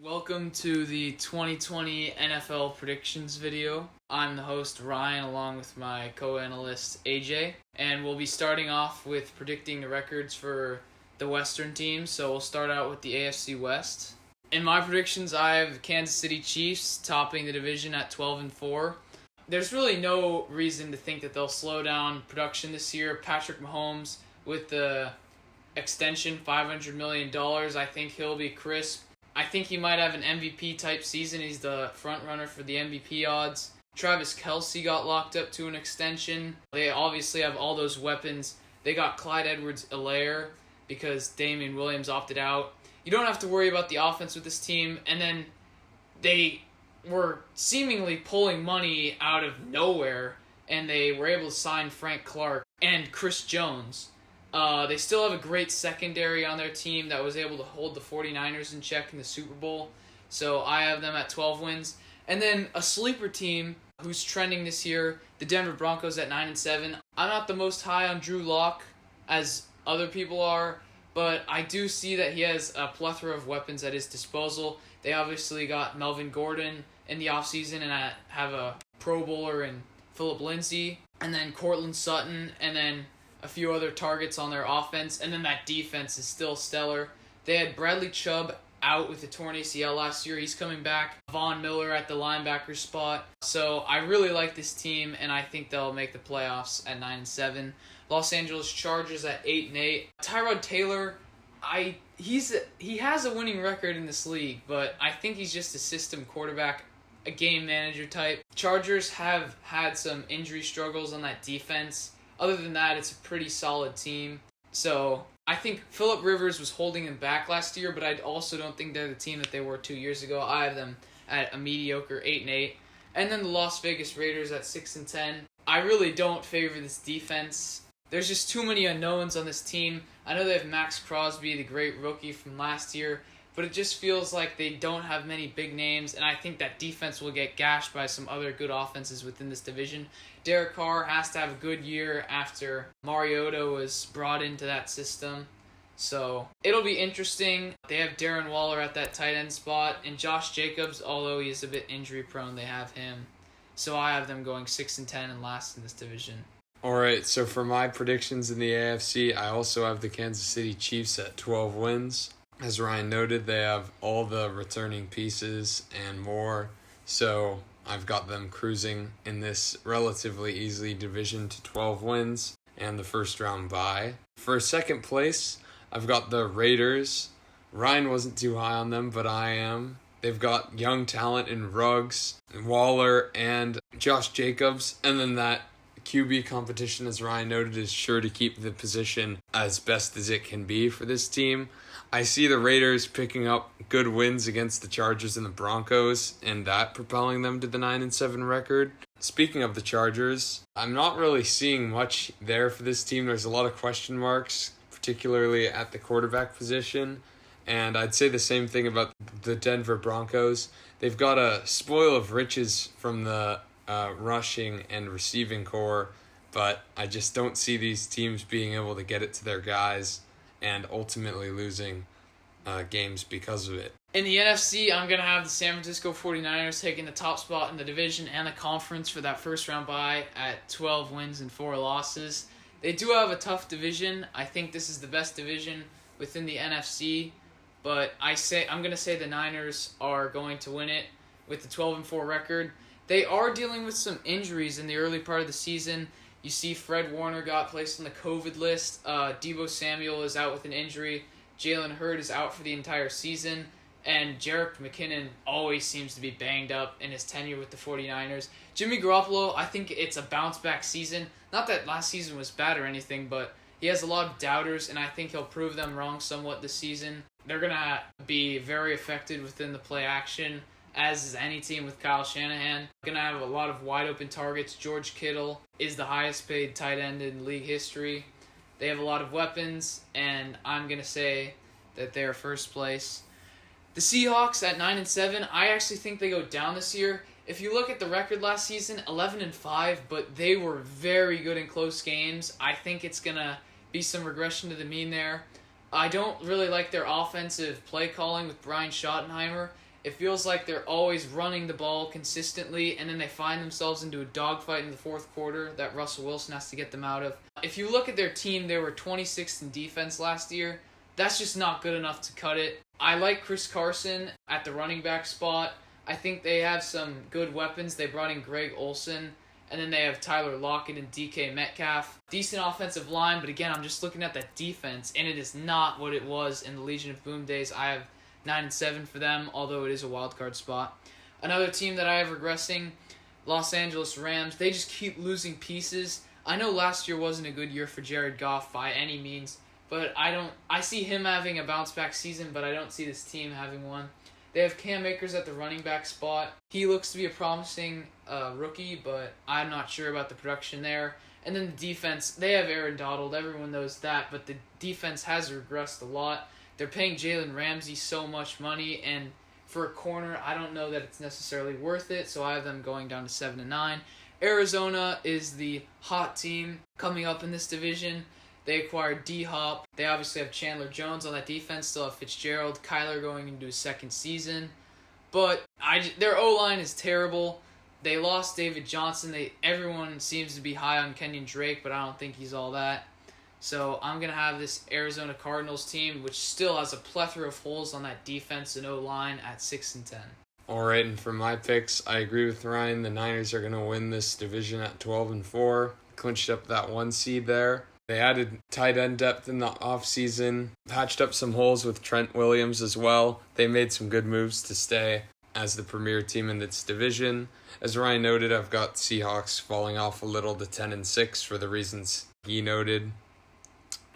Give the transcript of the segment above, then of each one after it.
Welcome to the 2020 NFL predictions video. I'm the host Ryan along with my co-analyst AJ, and we'll be starting off with predicting the records for the Western teams. So we'll start out with the AFC West. In my predictions, I have Kansas City Chiefs topping the division at 12-4. There's really no reason to think that they'll slow down production this year. Patrick Mahomes with the extension, $500 million, I think he'll be crisp. I think he might have an MVP type season. He's the front runner for the MVP odds. Travis Kelce got locked up to an extension. They obviously have all those weapons. They got Clyde Edwards-Helaire because Damian Williams opted out. You don't have to worry about the offense with this team. And then they were seemingly pulling money out of nowhere, and they were able to sign Frank Clark and Chris Jones. They still have a great secondary on their team that was able to hold the 49ers in check in the Super Bowl. So I have them at 12 wins. And then a sleeper team who's trending this year, the Denver Broncos at 9-7. I'm not the most high on Drew Lock as other people are, but I do see that he has a plethora of weapons at his disposal. They obviously got Melvin Gordon in the offseason, and I have a Pro Bowler in Phillip Lindsay, and then Cortland Sutton, and then a few other targets on their offense, and then that defense is still stellar. They had Bradley Chubb out with a torn ACL last year. He's coming back. Von Miller at the linebacker spot. So I really like this team, and I think they'll make the playoffs at 9-7. Los Angeles Chargers at 8-8. Tyrod Taylor, he has a winning record in this league, but I think he's just a system quarterback, a game manager type. Chargers have had some injury struggles on that defense. Other than that, it's a pretty solid team. So I think Phillip Rivers was holding them back last year, but I also don't think they're the team that they were 2 years ago. I have them at a mediocre 8-8. And then the Las Vegas Raiders at 6-10. I really don't favor this defense. There's just too many unknowns on this team. I know they have Max Crosby, the great rookie from last year, but it just feels like they don't have many big names, and I think that defense will get gashed by some other good offenses within this division. Derek Carr has to have a good year after Mariota was brought into that system. So it'll be interesting. They have Darren Waller at that tight end spot, and Josh Jacobs, although he is a bit injury prone, they have him. So I have them going 6-10 and last in this division. Alright, so for my predictions in the AFC, I also have the Kansas City Chiefs at 12 wins. As Ryan noted, they have all the returning pieces and more, so I've got them cruising in this relatively easy division to 12 wins and the first round bye. For second place, I've got the Raiders. Ryan wasn't too high on them, but I am. They've got young talent in Ruggs, Waller, and Josh Jacobs, and then that QB competition, as Ryan noted, is sure to keep the position as best as it can be for this team. I see the Raiders picking up good wins against the Chargers and the Broncos, and that propelling them to the 9-7 record. Speaking of the Chargers, I'm not really seeing much there for this team. There's a lot of question marks, particularly at the quarterback position, and I'd say the same thing about the Denver Broncos. They've got a spoil of riches from the rushing and receiving core, but I just don't see these teams being able to get it to their guys and ultimately losing games because of it. In the NFC, I'm going to have the San Francisco 49ers taking the top spot in the division and the conference for that first round bye at 12 wins and 4 losses. They do have a tough division. I think this is the best division within the NFC, but I'm going to say the Niners are going to win it with the 12-4 record. They are dealing with some injuries in the early part of the season. You see Fred Warner got placed on the COVID list. Deebo Samuel is out with an injury. Jalen Hurd is out for the entire season. And Jerick McKinnon always seems to be banged up in his tenure with the 49ers. Jimmy Garoppolo, I think it's a bounce-back season. Not that last season was bad or anything, but he has a lot of doubters, and I think he'll prove them wrong somewhat this season. They're going to be very affected within the play action, as is any team with Kyle Shanahan. Going to have a lot of wide-open targets. George Kittle is the highest-paid tight end in league history. They have a lot of weapons, and I'm going to say that they're first place. The Seahawks at 9-7, I actually think they go down this year. If you look at the record last season, 11-5, but they were very good in close games. I think it's going to be some regression to the mean there. I don't really like their offensive play calling with Brian Schottenheimer, It feels like they're always running the ball consistently, and then they find themselves into a dogfight in the fourth quarter that Russell Wilson has to get them out of. If you look at their team, they were 26th in defense last year. That's just not good enough to cut it. I like Chris Carson at the running back spot. I think they have some good weapons. They brought in Greg Olsen, and then they have Tyler Lockett and DK Metcalf. Decent offensive line, but again, I'm just looking at that defense, and it is not what it was in the Legion of Boom days. I have 9-7 for them, although it is a wild card spot. Another team that I have regressing, Los Angeles Rams. They just keep losing pieces. I know last year wasn't a good year for Jared Goff by any means, but I see him having a bounce back season, but I don't see this team having one. They have Cam Akers at the running back spot. He looks to be a promising rookie, but I'm not sure about the production there. And then the defense, they have Aaron Donald. Everyone knows that, but the defense has regressed a lot. They're paying Jalen Ramsey so much money, and for a corner, I don't know that it's necessarily worth it, so I have them going down to 7-9. Arizona is the hot team coming up in this division. They acquired D-Hop. They obviously have Chandler Jones on that defense. Still have Fitzgerald. Kyler going into his second season. But their O-line is terrible. They lost David Johnson. Everyone seems to be high on Kenyon Drake, but I don't think he's all that. So I'm going to have this Arizona Cardinals team, which still has a plethora of holes on that defense and O-line at 6-10. All right, and for my picks, I agree with Ryan. The Niners are going to win this division at 12-4. Clinched up that 1 seed there. They added tight end depth in the offseason, patched up some holes with Trent Williams as well. They made some good moves to stay as the premier team in this division. As Ryan noted, I've got Seahawks falling off a little to 10-6 for the reasons he noted.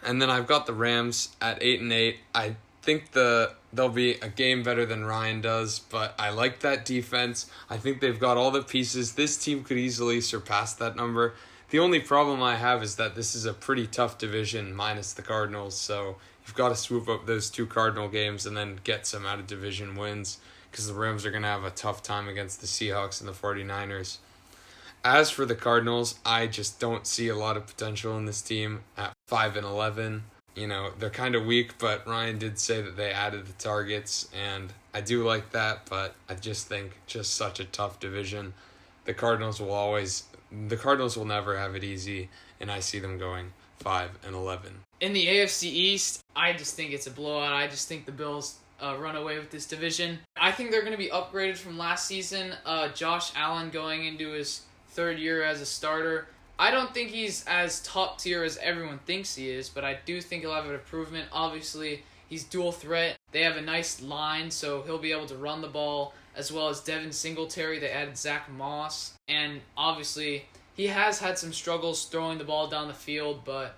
And then I've got the Rams at 8-8. I think they'll be a game better than Ryan does, but I like that defense. I think they've got all the pieces. This team could easily surpass that number. The only problem I have is that this is a pretty tough division minus the Cardinals, so you've got to swoop up those 2 Cardinal games and then get some out-of-division wins because the Rams are going to have a tough time against the Seahawks and the 49ers. As for the Cardinals, I just don't see a lot of potential in this team at 5-11. You know, they're kind of weak, but Ryan did say that they added the targets, and I do like that, but I just think just such a tough division. The Cardinals will never have it easy, and I see them going 5-11. In the AFC East, I just think it's a blowout. I just think the Bills run away with this division. I think they're going to be upgraded from last season. Josh Allen going into his 3rd year as a starter. I don't think he's as top tier as everyone thinks he is, but I do think he'll have an improvement. Obviously, he's dual threat. They have a nice line, so he'll be able to run the ball, as well as Devin Singletary. They added Zach Moss, and obviously he has had some struggles throwing the ball down the field, but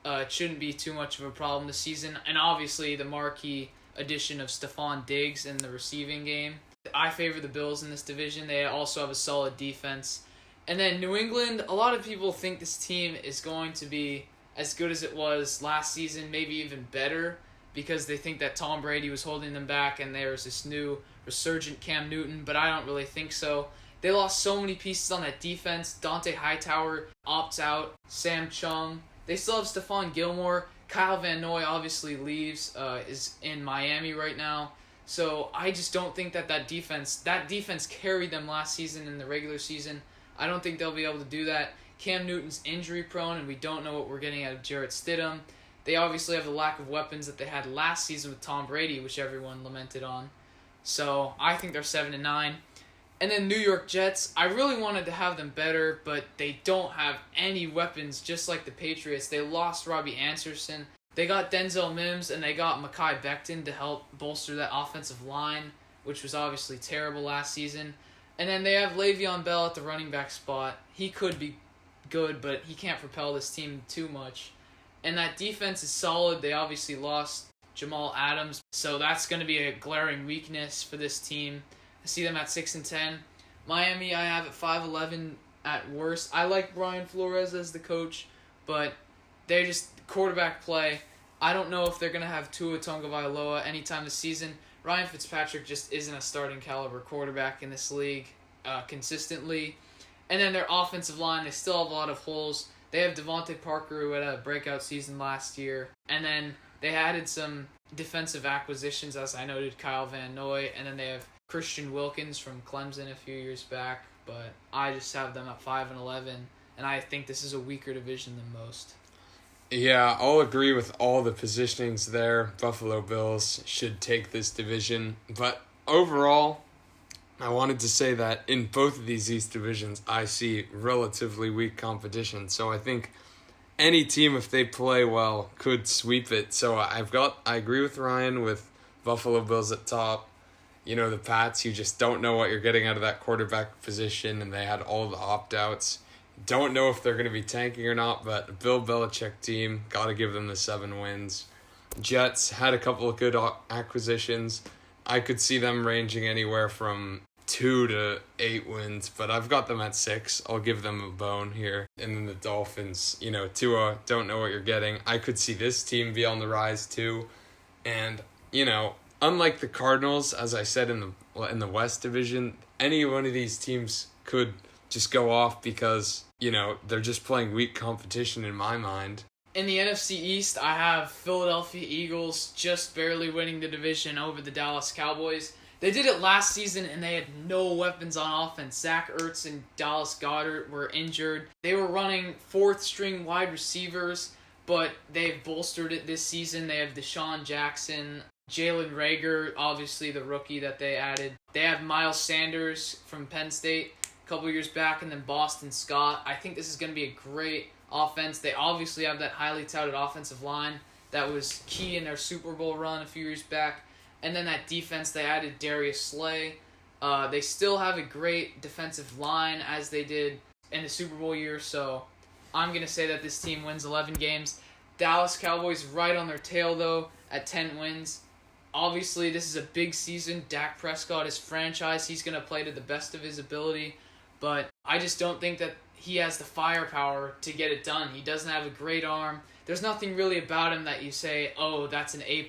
it shouldn't be too much of a problem this season. And obviously the marquee addition of Stephon Diggs in the receiving game. I favor the Bills in this division. They also have a solid defense. And then New England, a lot of people think this team is going to be as good as it was last season, maybe even better, because they think that Tom Brady was holding them back and there's this new resurgent Cam Newton, but I don't really think so. They lost so many pieces on that defense. Dante Hightower opts out. Sam Chung. They still have Stephon Gilmore. Kyle Van Noy obviously leaves, is in Miami right now. So I just don't think that defense carried them last season in the regular season. I don't think they'll be able to do that. Cam Newton's injury prone, and we don't know what we're getting out of Jarrett Stidham. They obviously have the lack of weapons that they had last season with Tom Brady, which everyone lamented on. So I think they're 7-9. And then New York Jets, I really wanted to have them better, but they don't have any weapons, just like the Patriots. They lost Robbie Anderson. They got Denzel Mims, and they got Mekhi Becton to help bolster that offensive line, which was obviously terrible last season. And then they have Le'Veon Bell at the running back spot. He could be good, but he can't propel this team too much. And that defense is solid. They obviously lost Jamal Adams, so that's going to be a glaring weakness for this team. I see them at 6-10. Miami, I have at 5-11 at worst. I like Brian Flores as the coach, but they're just quarterback play. I don't know if they're going to have Tua Tagovailoa anytime this season. Ryan Fitzpatrick just isn't a starting caliber quarterback in this league consistently. And then their offensive line, they still have a lot of holes. They have Devontae Parker, who had a breakout season last year. And then they added some defensive acquisitions, as I noted, Kyle Van Noy. And then they have Christian Wilkins from Clemson a few years back, but I just have them at 5-11, and I think this is a weaker division than most. Yeah, I'll agree with all the positionings there. Buffalo Bills should take this division, but overall, I wanted to say that in both of these East divisions, I see relatively weak competition. So I think any team, if they play well, could sweep it. So I agree with Ryan with Buffalo Bills at top. You know, the Pats, you just don't know what you're getting out of that quarterback position, and they had all the opt-outs. Don't know if they're going to be tanking or not, but Bill Belichick team, got to give them the 7 wins. Jets had a couple of good acquisitions. I could see them ranging anywhere from 2 to 8 wins, but I've got them at 6. I'll give them a bone here. And then the Dolphins, Tua, don't know what you're getting. I could see this team be on the rise too. And, unlike the Cardinals, as I said in the West Division, any one of these teams could just go off because, they're just playing weak competition in my mind. In the NFC East, I have Philadelphia Eagles just barely winning the division over the Dallas Cowboys. They did it last season, and they had no weapons on offense. Zach Ertz and Dallas Goedert were injured. They were running fourth-string wide receivers, but they've bolstered it this season. They have Deshaun Jackson, Jalen Reagor, obviously the rookie that they added. They have Miles Sanders from Penn State a couple years back, and then Boston Scott. I think this is going to be a great offense. They obviously have that highly touted offensive line that was key in their Super Bowl run a few years back. And then that defense, they added Darius Slay. They still have a great defensive line as they did in the Super Bowl year. So I'm going to say that this team wins 11 games. Dallas Cowboys right on their tail, though, at 10 wins. Obviously, this is a big season. Dak Prescott is franchise. He's going to play to the best of his ability. But I just don't think that he has the firepower to get it done. He doesn't have a great arm. There's nothing really about him that you say, oh, that's an A+.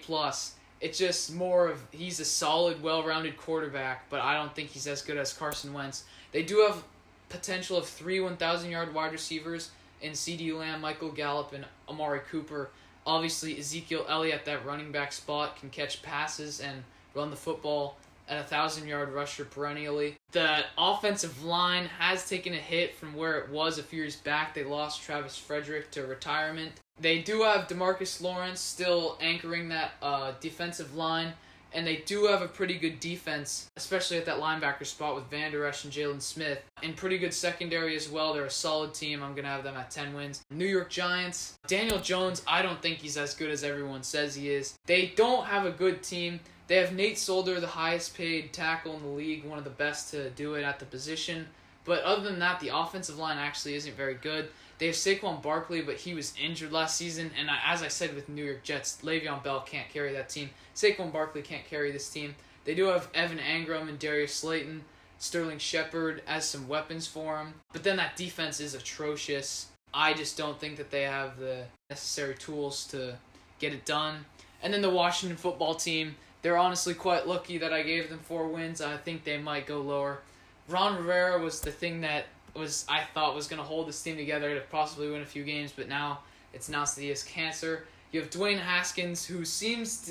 It's just more of he's a solid, well-rounded quarterback, but I don't think he's as good as Carson Wentz. They do have potential of 3 1,000-yard wide receivers in CeeDee Lamb, Michael Gallup, and Amari Cooper. Obviously, Ezekiel Elliott, that running back spot, can catch passes and run the football at a 1,000-yard rusher perennially. The offensive line has taken a hit from where it was a few years back. They lost Travis Frederick to retirement. They do have DeMarcus Lawrence still anchoring that defensive line, and they do have a pretty good defense, especially at that linebacker spot with Van Der Esch and Jalen Smith. And pretty good secondary as well. They're a solid team. I'm going to have them at 10 wins. New York Giants. Daniel Jones, I don't think he's as good as everyone says he is. They don't have a good team. They have Nate Solder, the highest paid tackle in the league, one of the best to do it at the position. But other than that, the offensive line actually isn't very good. They have Saquon Barkley, but he was injured last season. And as I said with New York Jets, Le'Veon Bell can't carry that team. Saquon Barkley can't carry this team. They do have Evan Engram and Darius Slayton, Sterling Shepard as some weapons for him. But then that defense is atrocious. I just don't think that they have the necessary tools to get it done. And then the Washington football team, they're honestly quite lucky that I gave them 4 wins. I think they might go lower. Ron Rivera was the thing that I thought was going to hold this team together to possibly win a few games, but now it's announced that he has cancer. You have Dwayne Haskins, who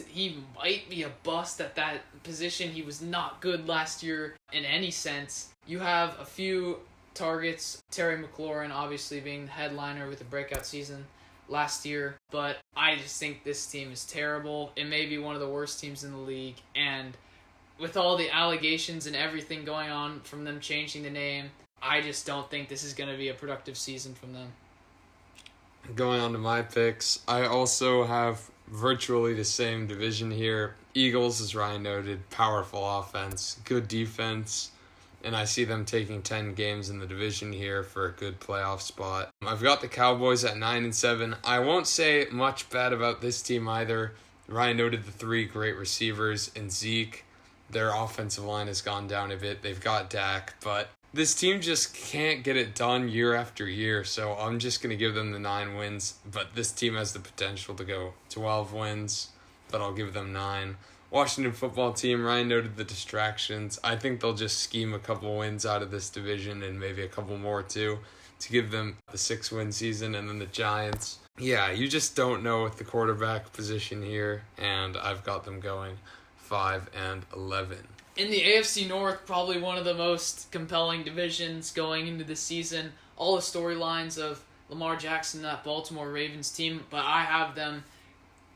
he might be a bust at that position. He was not good last year in any sense. You have a few targets, Terry McLaurin obviously being the headliner with a breakout season last year, but I just think this team is terrible. It may be one of the worst teams in the league, and with all the allegations and everything going on from them changing the name, I just don't think this is going to be a productive season from them. Going on to my picks, I also have virtually the same division here. Eagles, as Ryan noted, powerful offense, good defense, and I see them taking 10 games in the division here for a good playoff spot. I've got the Cowboys at 9-7. I won't say much bad about this team either. Ryan noted the 3 great receivers in Zeke. Their offensive line has gone down a bit. They've got Dak, but this team just can't get it done year after year, so I'm just going to give them the 9 wins. But this team has the potential to go 12 wins, but I'll give them 9. Washington football team, Ryan noted the distractions. I think they'll just scheme a couple wins out of this division and maybe a couple more too to give them the 6-win season. And then the Giants. Yeah, you just don't know with the quarterback position here, and I've got them going 5-11. In the AFC North, probably one of the most compelling divisions going into the season. All the storylines of Lamar Jackson, that Baltimore Ravens team, but I have them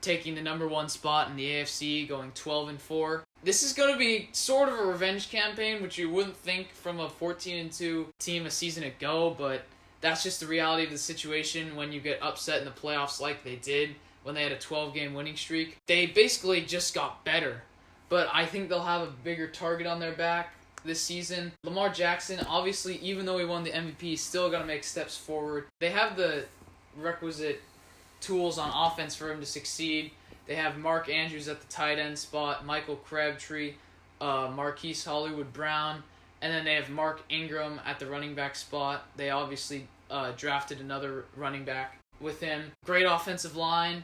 taking the number one spot in the AFC, going 12-4. This is going to be sort of a revenge campaign, which you wouldn't think from a 14-2 team a season ago, but that's just the reality of the situation when you get upset in the playoffs like they did when they had a 12-game winning streak. They basically just got better, but I think they'll have a bigger target on their back this season. Lamar Jackson, obviously, even though he won the MVP, he's still got to make steps forward. They have the requisite tools on offense for him to succeed. They have Mark Andrews at the tight end spot, Michael Crabtree, Marquise Hollywood Brown, and then they have Mark Ingram at the running back spot. They obviously drafted another running back with him. Great offensive line.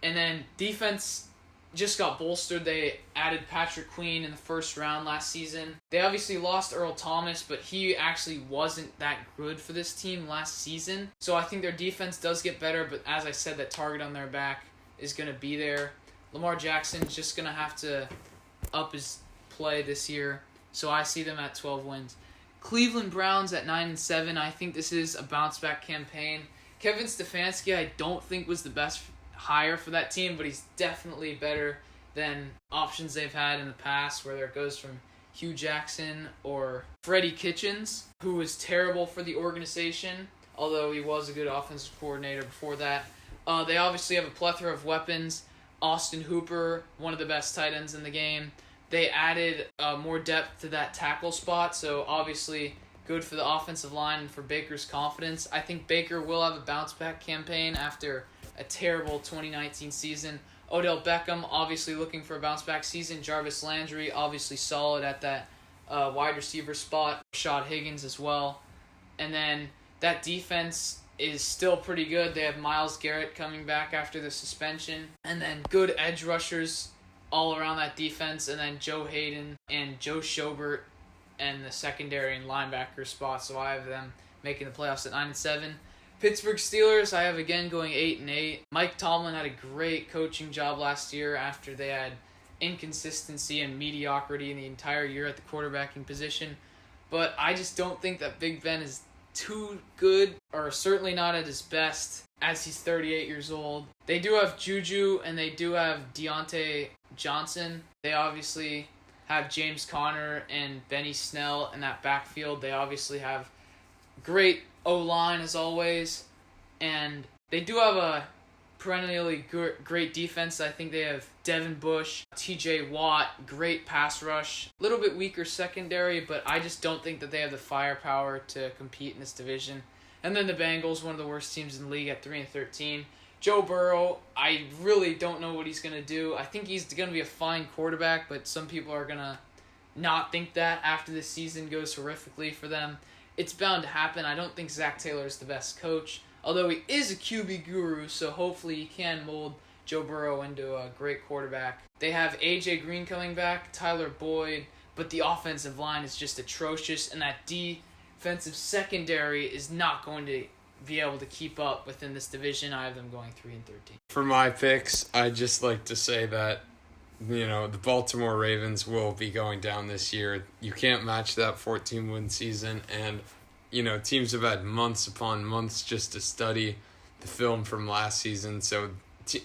And then defense just got bolstered. They added Patrick Queen in the first round last season. They obviously lost Earl Thomas, but he actually wasn't that good for this team last season. So I think their defense does get better, but as I said, that target on their back is going to be there. Lamar Jackson's just going to have to up his play this year. So I see them at 12 wins. Cleveland Browns at 9-7. I think this is a bounce-back campaign. Kevin Stefanski, I don't think was the best hire for that team, but he's definitely better than options they've had in the past, whether it goes from Hugh Jackson or Freddie Kitchens, who was terrible for the organization, although he was a good offensive coordinator before that. They obviously have a plethora of weapons. Austin Hooper, one of the best tight ends in the game. They added more depth to that tackle spot, so obviously good for the offensive line and for Baker's confidence. I think Baker will have a bounce-back campaign after a terrible 2019 season. Odell Beckham, obviously looking for a bounce-back season. Jarvis Landry, obviously solid at that wide receiver spot. Rashad Higgins as well. And then that defense is still pretty good. They have Myles Garrett coming back after the suspension. And then good edge rushers all around that defense. And then Joe Hayden and Joe Schobert and the secondary and linebacker spot. So I have them making the playoffs at 9-7. Pittsburgh Steelers, I have again going 8-8. Mike Tomlin had a great coaching job last year after they had inconsistency and mediocrity in the entire year at the quarterbacking position. But I just don't think that Big Ben is too good, or certainly not at his best, as he's 38 years old. They do have Juju, and they do have Deontay Johnson. They obviously have James Conner and Benny Snell in that backfield. They obviously have great O-line as always, and they do have a perennially great defense. I think they have Devin Bush, TJ Watt, great pass rush, a little bit weaker secondary, but I just don't think that they have the firepower to compete in this division. And then the Bengals, one of the worst teams in the league at 3-13. Joe Burrow, I really don't know what he's going to do. I think he's going to be a fine quarterback, but some people are going to not think that after this season goes horrifically for them. It's bound to happen. I don't think Zach Taylor is the best coach, although he is a QB guru, so hopefully he can mold Joe Burrow into a great quarterback. They have A.J. Green coming back, Tyler Boyd, but the offensive line is just atrocious, and that defensive secondary is not going to be able to keep up within this division. I have them going 3-13. For my picks, I'd just like to say that the Baltimore Ravens will be going down this year. You can't match that 14-win season, and, teams have had months upon months just to study the film from last season, so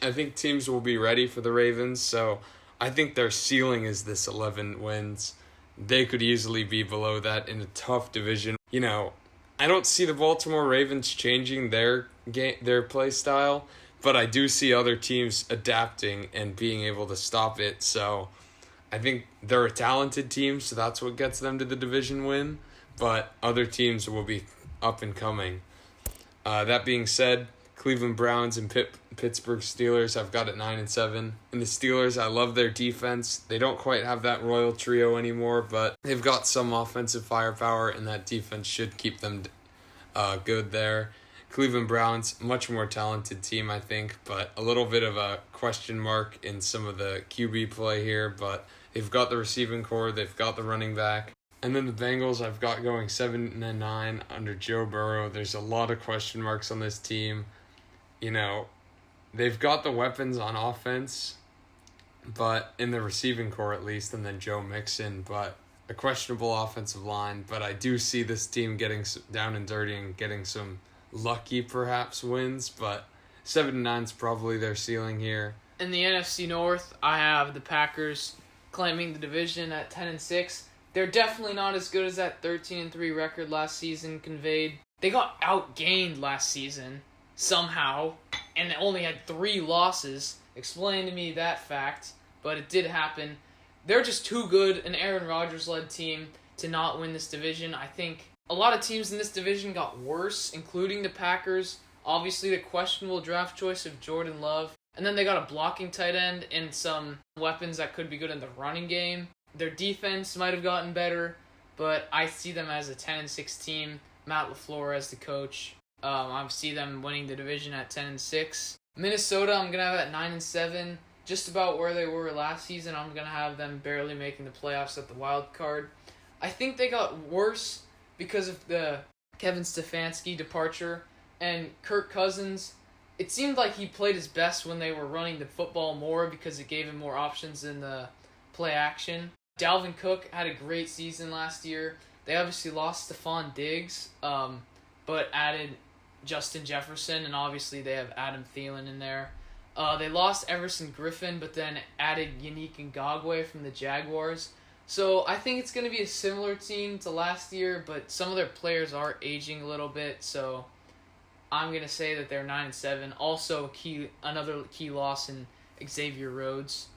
I think teams will be ready for the Ravens, so I think their ceiling is this 11 wins. They could easily be below that in a tough division. I don't see the Baltimore Ravens changing their play style, but I do see other teams adapting and being able to stop it. So I think they're a talented team, so that's what gets them to the division win. But other teams will be up and coming. That being said, Cleveland Browns and Pittsburgh Steelers, I've got at 9-7. And the Steelers, I love their defense. They don't quite have that royal trio anymore, but they've got some offensive firepower, and that defense should keep them good there. Cleveland Browns, much more talented team, I think, but a little bit of a question mark in some of the QB play here, but they've got the receiving core, they've got the running back. And then the Bengals, I've got going 7-9 under Joe Burrow. There's a lot of question marks on this team. They've got the weapons on offense, but in the receiving core at least, and then Joe Mixon, but a questionable offensive line. But I do see this team getting down and dirty and getting some lucky perhaps wins, but 7-9 is probably their ceiling here. In the NFC North, I have the Packers claiming the division at 10-6. They're definitely not as good as that 13-3 record last season conveyed. They got outgained last season somehow and only had 3 losses. Explain to me that fact, but it did happen. They're just too good, an Aaron Rodgers-led team, to not win this division. I think a lot of teams in this division got worse, including the Packers. Obviously, the questionable draft choice of Jordan Love. And then they got a blocking tight end and some weapons that could be good in the running game. Their defense might have gotten better, but I see them as a 10-6 team. Matt LaFleur as the coach. I see them winning the division at 10-6. Minnesota, I'm going to have at 9-7. Just about where they were last season. I'm going to have them barely making the playoffs at the wild card. I think they got worse because of the Kevin Stefanski departure. And Kirk Cousins, it seemed like he played his best when they were running the football more because it gave him more options in the play action. Dalvin Cook had a great season last year. They obviously lost Stephon Diggs, but added Justin Jefferson, and obviously they have Adam Thielen in there. They lost Everson Griffin, but then added Yannick Ngakoue from the Jaguars. So I think it's going to be a similar team to last year, but some of their players are aging a little bit, so I'm going to say that they're 9-7. Also, another key loss in Xavier Rhodes.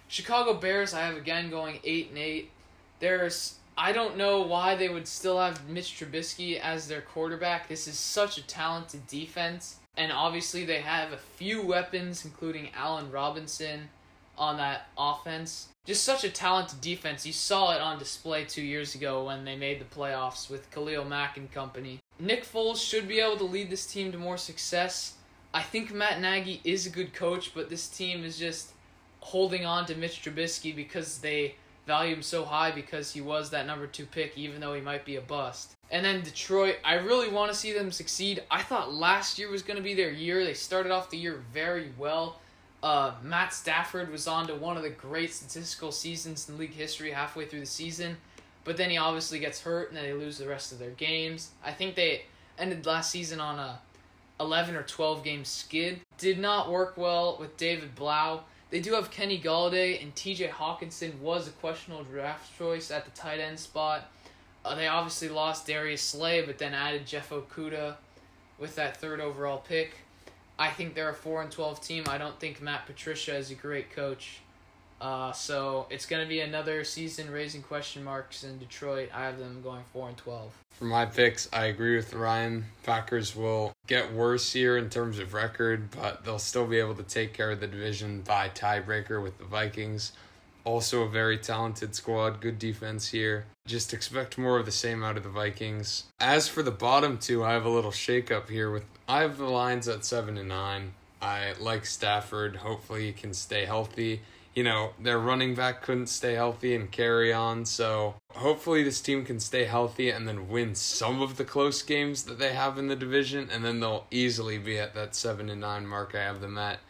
Chicago Bears, I have again going 8-8. I don't know why they would still have Mitch Trubisky as their quarterback. This is such a talented defense. And obviously they have a few weapons, including Allen Robinson on that offense. Just such a talented defense. You saw it on display 2 years ago when they made the playoffs with Khalil Mack and company. Nick Foles should be able to lead this team to more success. I think Matt Nagy is a good coach, but this team is just holding on to Mitch Trubisky because they value him so high because he was that number 2 pick, even though he might be a bust. And then Detroit, I really want to see them succeed. I thought last year was going to be their year. They started off the year very well. Matt Stafford was on to one of the great statistical seasons in league history halfway through the season. But then he obviously gets hurt and then they lose the rest of their games. I think they ended last season on a 11 or 12 game skid. Did not work well with David Blau. They do have Kenny Galladay, and TJ Hawkinson was a questionable draft choice at the tight end spot. They obviously lost Darius Slay, but then added Jeff Okudah with that 3rd overall pick. I think they're a 4-12 team. I don't think Matt Patricia is a great coach. So it's going to be another season raising question marks in Detroit. I have them going 4-12. For my picks, I agree with Ryan. Packers will get worse here in terms of record, but they'll still be able to take care of the division by tiebreaker with the Vikings. Also a very talented squad, good defense here. Just expect more of the same out of the Vikings. As for the bottom 2, I have a little shakeup here. I have the Lions at 7-9. I like Stafford. Hopefully he can stay healthy. Their running back couldn't stay healthy and carry on, so hopefully this team can stay healthy and then win some of the close games that they have in the division, and then they'll easily be at that 7-9 mark I have them at.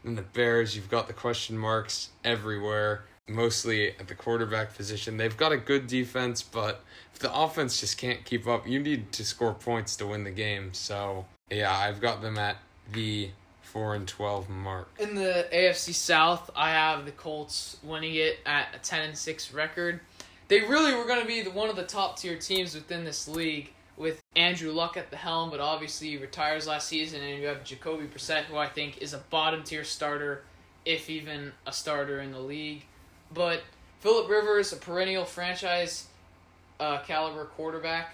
And the Bears, you've got the question marks everywhere, mostly at the quarterback position. They've got a good defense, but if the offense just can't keep up, you need to score points to win the game. So, yeah, I've got them at the 4-12 mark. In the AFC South, I have the Colts winning it at a 10-6 record. They really were going to be one of the top tier teams within this league with Andrew Luck at the helm, but obviously he retires last season, and you have Jacoby Brissett, who I think is a bottom tier starter, if even a starter in the league. But Phillip Rivers, a perennial franchise caliber quarterback,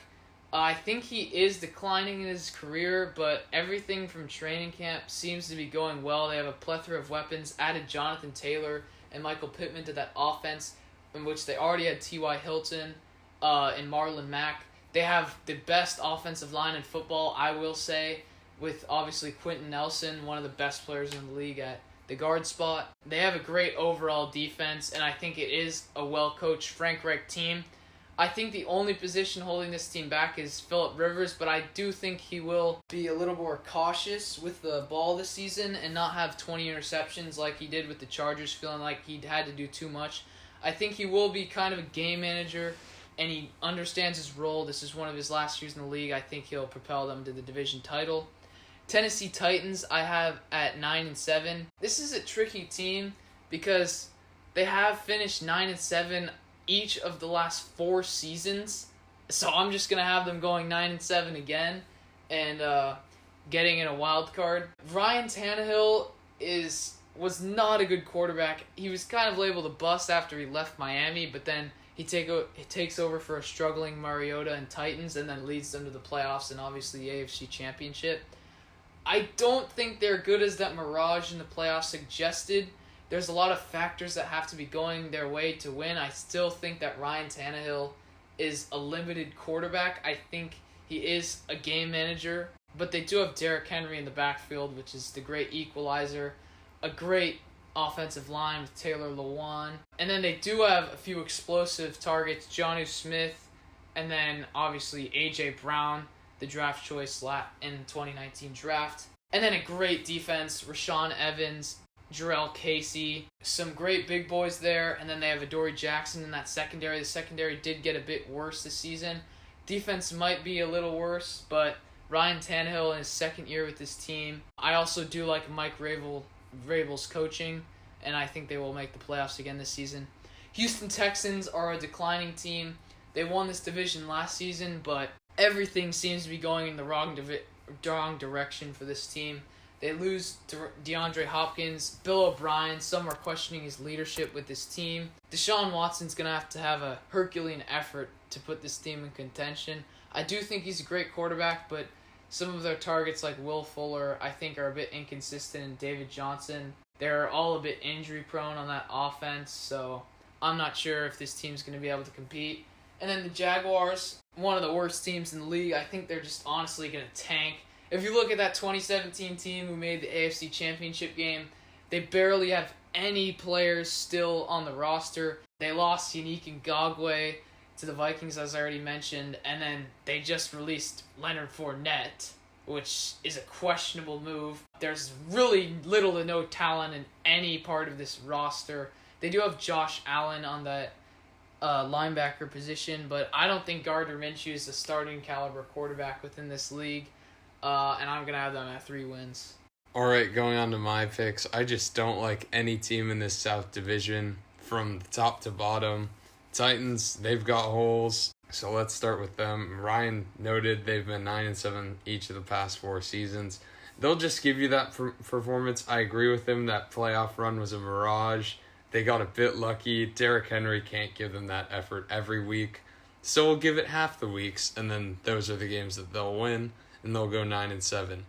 I think he is declining in his career, but everything from training camp seems to be going well. They have a plethora of weapons, added Jonathan Taylor and Michael Pittman to that offense, in which they already had T.Y. Hilton and Marlon Mack. They have the best offensive line in football, I will say, with obviously Quentin Nelson, one of the best players in the league at the guard spot. They have a great overall defense, and I think it is a well-coached Frank Reich team. I think the only position holding this team back is Phillip Rivers, but I do think he will be a little more cautious with the ball this season and not have 20 interceptions like he did with the Chargers, feeling like he had to do too much. I think he will be kind of a game manager, and he understands his role. This is one of his last years in the league. I think he'll propel them to the division title. Tennessee Titans, I have at 9-7. This is a tricky team because they have finished 9-7 each of the last 4 seasons. So I'm just going to have them going 9-7 again and getting in a wild card. Ryan Tannehill was not a good quarterback. He was kind of labeled a bust after he left Miami, but then he takes over for a struggling Mariota and Titans and then leads them to the playoffs and obviously the AFC Championship. I don't think they're good as that mirage in the playoffs suggested. There's a lot of factors that have to be going their way to win. I still think that Ryan Tannehill is a limited quarterback. I think he is a game manager, but they do have Derrick Henry in the backfield, which is the great equalizer, a great offensive line with Taylor Lewan, and then they do have a few explosive targets, Jonnu Smith, and then obviously A.J. Brown, the draft choice in 2019 draft. And then a great defense, Rashaan Evans, Jarrell Casey, some great big boys there, and then they have Adoree Jackson in that secondary. The secondary did get a bit worse this season. Defense might be a little worse, but Ryan Tannehill in his second year with this team. I also do like Mike Vrabel's coaching, and I think they will make the playoffs again this season. Houston Texans are a declining team. They won this division last season, but everything seems to be going in the wrong direction for this team. They lose DeAndre Hopkins, Bill O'Brien. Some are questioning his leadership with this team. Deshaun Watson's going to have a Herculean effort to put this team in contention. I do think he's a great quarterback, but some of their targets like Will Fuller I think are a bit inconsistent, and David Johnson. They're all a bit injury prone on that offense, so I'm not sure if this team's going to be able to compete. And then the Jaguars, one of the worst teams in the league. I think they're just honestly going to tank. If you look at that 2017 team who made the AFC Championship game, they barely have any players still on the roster. They lost Yannick Ngakoue to the Vikings, as I already mentioned, and then they just released Leonard Fournette, which is a questionable move. There's really little to no talent in any part of this roster. They do have Josh Allen on that linebacker position, but I don't think Gardner Minshew is a starting caliber quarterback within this league. And I'm going to have them at 3 wins. All right, going on to my picks. I just don't like any team in this South Division from the top to bottom. Titans, they've got holes, so let's start with them. Ryan noted they've been 9-7 each of the past 4 seasons. They'll just give you that performance. I agree with him. That playoff run was a mirage. They got a bit lucky. Derrick Henry can't give them that effort every week. So we'll give it half the weeks, and then those are the games that they'll win. And they'll go 9-7.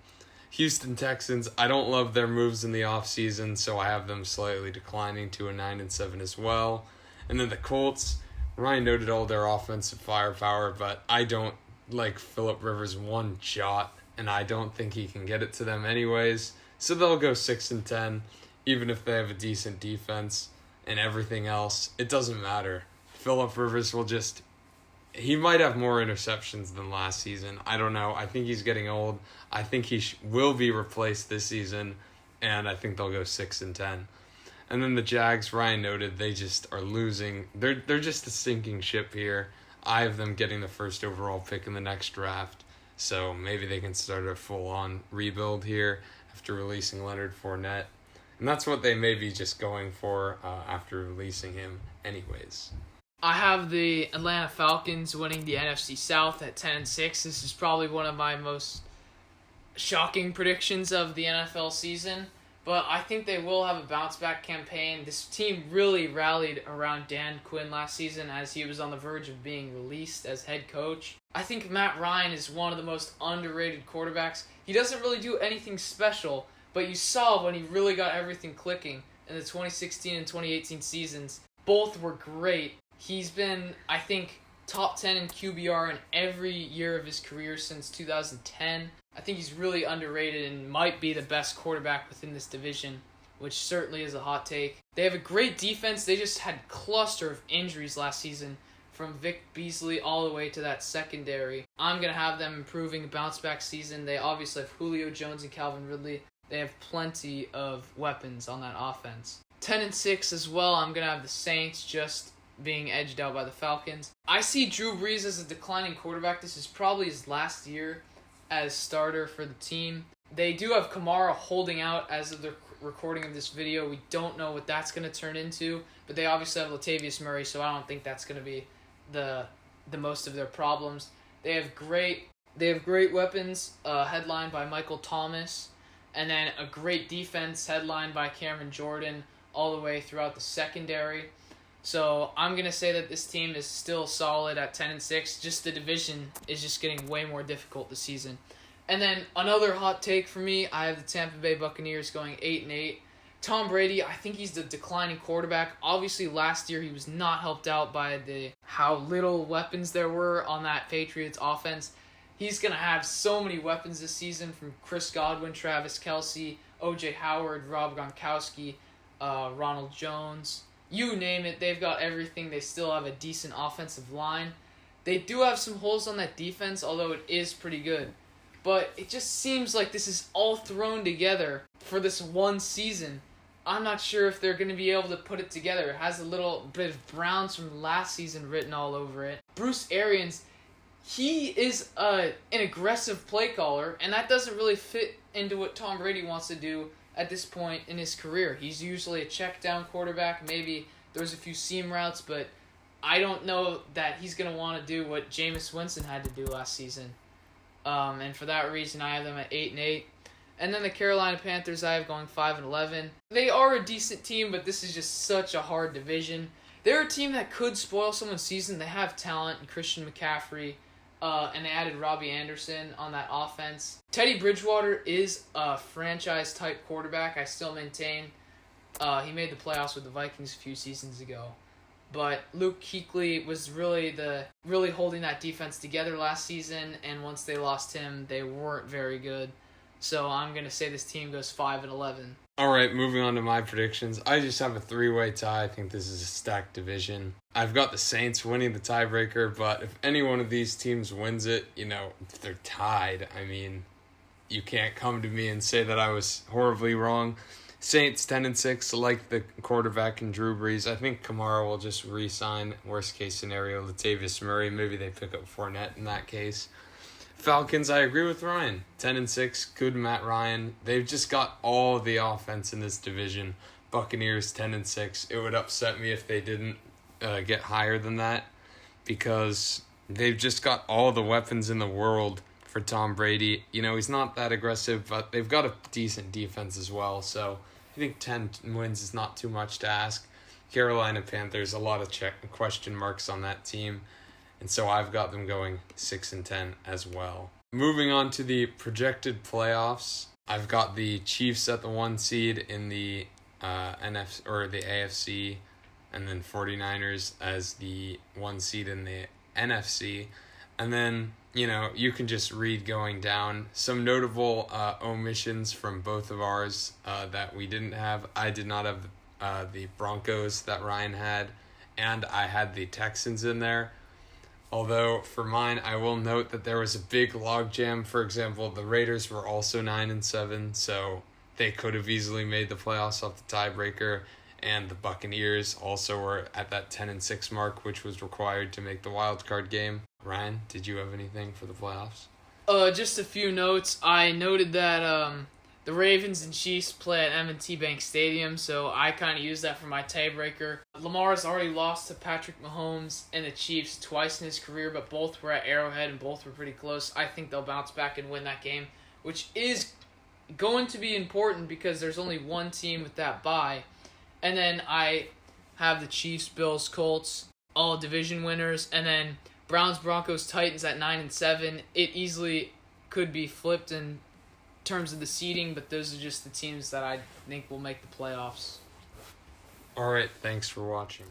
Houston Texans, I don't love their moves in the offseason, so I have them slightly declining to a 9-7 as well. And then the Colts, Ryan noted all their offensive firepower, but I don't like Phillip Rivers one jot, and I don't think he can get it to them anyways. So they'll go 6-10, even if they have a decent defense and everything else. It doesn't matter. Phillip Rivers will just... He might have more interceptions than last season. I don't know. I think he's getting old. I think he will be replaced this season, and I think they'll go 6-10. And then the Jags, Ryan noted, they just are losing. They're just a sinking ship here. I have them getting the first overall pick in the next draft, so maybe they can start a full-on rebuild here after releasing Leonard Fournette. And that's what they may be just going for after releasing him anyways. I have the Atlanta Falcons winning the NFC South at 10-6. This is probably one of my most shocking predictions of the NFL season, but I think they will have a bounce-back campaign. This team really rallied around Dan Quinn last season as he was on the verge of being released as head coach. I think Matt Ryan is one of the most underrated quarterbacks. He doesn't really do anything special, but you saw when he really got everything clicking in the 2016 and 2018 seasons. Both were great. He's been, I think, top 10 in QBR in every year of his career since 2010. I think he's really underrated and might be the best quarterback within this division, which certainly is a hot take. They have a great defense. They just had a cluster of injuries last season. from Vic Beasley all the way to that secondary. I'm going to have them improving a bounce-back season. They obviously have Julio Jones and Calvin Ridley. They have plenty of weapons on that offense. 10-6 as well, I'm going to have the Saints just being edged out by the Falcons. I see Drew Brees as a declining quarterback. This is probably his last year as starter for the team. They do have Kamara holding out as of the recording of this video. We don't know what that's going to turn into, but they obviously have Latavius Murray, so I don't think that's going to be the most of their problems. They have great weapons, headlined by Michael Thomas, and then a great defense headlined by Cameron Jordan all the way throughout the secondary. So I'm going to say that this team is still solid at 10-6. Just the division is just getting way more difficult this season. And then another hot take for me, I have the Tampa Bay Buccaneers going 8-8. Tom Brady, I think he's the declining quarterback. Obviously, last year he was not helped out by how little weapons there were on that Patriots offense. He's going to have so many weapons this season, from Chris Godwin, Travis Kelce, O.J. Howard, Rob Gronkowski, Ronald Jones. You name it, they've got everything. They still have a decent offensive line. They do have some holes on that defense, although it is pretty good. But it just seems like this is all thrown together for this one season. I'm not sure if they're going to be able to put it together. It has a little bit of Browns from last season written all over it. Bruce Arians, he is an aggressive play caller, and that doesn't really fit into what Tom Brady wants to do at this point in his career. He's usually a check down quarterback. Maybe there's a few seam routes, but I don't know that he's going to want to do what Jameis Winston had to do last season. And for that reason, I have them at 8-8. And then the Carolina Panthers, I have going 5-11. They are a decent team, but this is just such a hard division. They're a team that could spoil someone's season. They have talent in Christian McCaffrey, and they added Robbie Anderson on that offense. Teddy Bridgewater is a franchise-type quarterback, I still maintain. He made the playoffs with the Vikings a few seasons ago. But Luke Kuechly was really holding that defense together last season, and once they lost him, they weren't very good. So I'm going to say this team goes 5-11. All right, moving on to my predictions. I just have a three-way tie. I think this is a stacked division. I've got the Saints winning the tiebreaker, but if any one of these teams wins it, if they're tied, I mean, you can't come to me and say that I was horribly wrong. Saints 10-6, like the quarterback in Drew Brees. I think Kamara will just re-sign. Worst case scenario, Latavius Murray. Maybe they pick up Fournette in that case. Falcons, I agree with Ryan. 10-6, good Matt Ryan. They've just got all the offense in this division. Buccaneers 10-6. It would upset me if they didn't get higher than that, because they've just got all the weapons in the world for Tom Brady. He's not that aggressive, but they've got a decent defense as well. So I think 10 wins is not too much to ask. Carolina Panthers, a lot of question marks on that team. And so I've got them going 6-10 as well. Moving on to the projected playoffs, I've got the Chiefs at the 1 seed in the NFC or the AFC, and then 49ers as the 1 seed in the NFC. And then, you can just read going down some notable omissions from both of ours that we didn't have. I did not have the Broncos that Ryan had, and I had the Texans in there. Although, for mine, I will note that there was a big logjam. For example, the Raiders were also 9-7, so they could have easily made the playoffs off the tiebreaker. And the Buccaneers also were at that 10-6 mark, which was required to make the wild card game. Ryan, did you have anything for the playoffs? Just a few notes. I noted that the Ravens and Chiefs play at M&T Bank Stadium, so I kind of used that for my tiebreaker. Lamar's already lost to Patrick Mahomes and the Chiefs twice in his career, but both were at Arrowhead and both were pretty close. I think they'll bounce back and win that game, which is going to be important because there's only one team with that bye. And then I have the Chiefs, Bills, Colts, all division winners, and then Browns, Broncos, Titans at 9-7. It easily could be flipped in terms of the seeding, but those are just the teams that I think will make the playoffs. All right, thanks for watching.